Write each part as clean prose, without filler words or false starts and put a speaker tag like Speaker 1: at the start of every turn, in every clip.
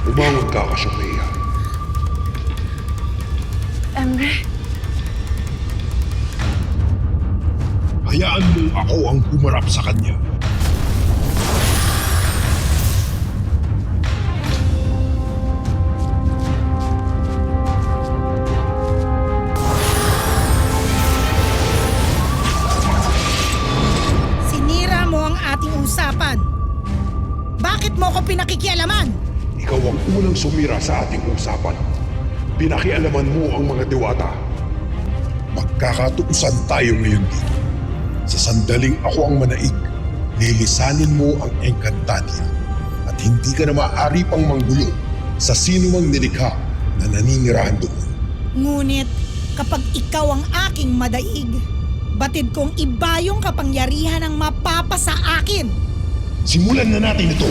Speaker 1: Umangon ka, Cassiopeia.
Speaker 2: Emre,
Speaker 1: Hayaan mong ako ang humarap sa kanya.
Speaker 3: Sinira mo ang ating usapan. Bakit mo ko pinakikialaman?
Speaker 1: Ikaw ang unang sumira sa ating usapan. Pinakialaman mo ang mga diwata. Magkakatuusan tayo ngayon dito. Sa sandaling ako ang manaig, lilisanin mo ang Encantadia at hindi ka na maaari pang manggulo sa sino mang nilikha na naninirahan doon.
Speaker 3: Ngunit kapag ikaw ang aking madaig, batid kong iba yung kapangyarihan ng mapapa sa akin.
Speaker 1: Simulan na natin ito!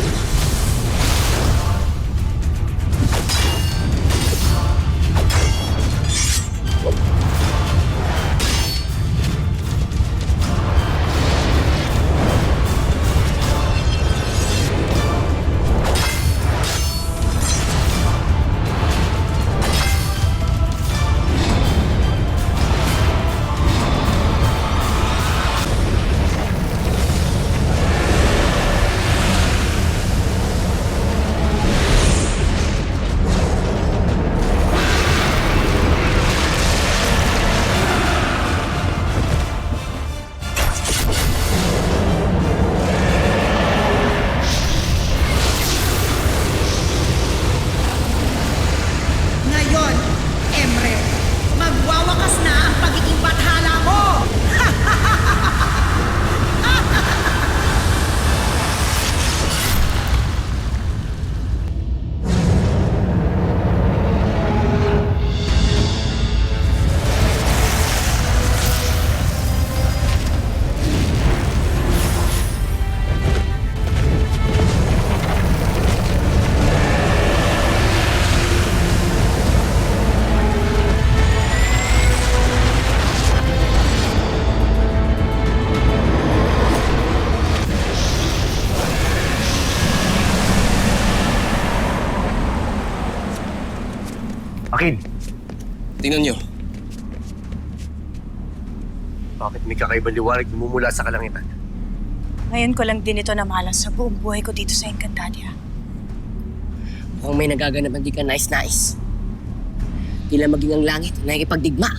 Speaker 3: Ngayon, Emre, magwawakas na ang pagiging bathala mo!
Speaker 4: Akin!
Speaker 5: Tingnan nyo.
Speaker 4: Bakit may kakaibang liwanag mumula sa kalangitan?
Speaker 2: ngayon ko lang din ito namalas sa buong buhay ko dito sa Encantadia.
Speaker 5: Mukhang may nagaganap hindi ka nice-nice. Tila maging ang langit na nakikipagdigma.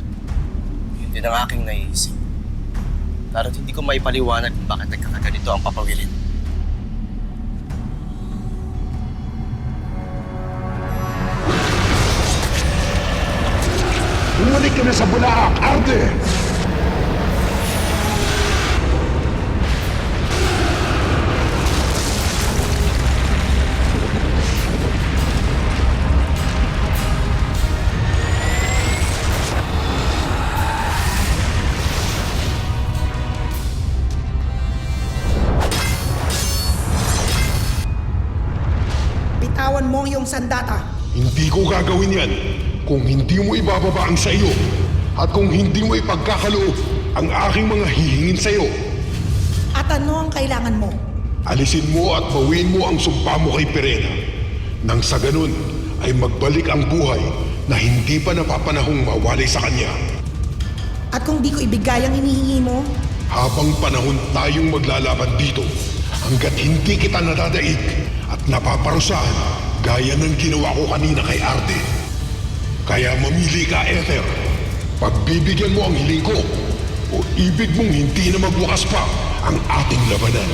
Speaker 4: Yun din ang aking naiisip. Lalo't hindi ko maipaliwanag kung bakit nagkakaganito ang papawilin.
Speaker 1: Bumalik ka na sa Bulaak, Arde!
Speaker 3: Bitawan mo ang iyong sandata.
Speaker 1: Hindi ko gagawin yan kung hindi mo ibababa ang sa iyo at kung hindi mo ipagkakaloob ang aking mga hihingin sa iyo.
Speaker 3: At ano ang kailangan mo?
Speaker 1: Alisin mo at bawiin mo ang sumpa mo kay Pirena. Nang sa ganun ay magbalik ang buhay na hindi pa napapanahong mawalay sa kanya.
Speaker 3: At kung di ko ibigay ang inihingi mo,
Speaker 1: Habang panahon tayong maglalaban dito hanggat hindi kita nadadaig at napaparusahan gaya ng ginawa ko kanina kay Arde. Kaya mamili ka, Ether. Pagbibigyan mo ang hiling ko o ibig mong hindi na magwakas pa ang ating labanan.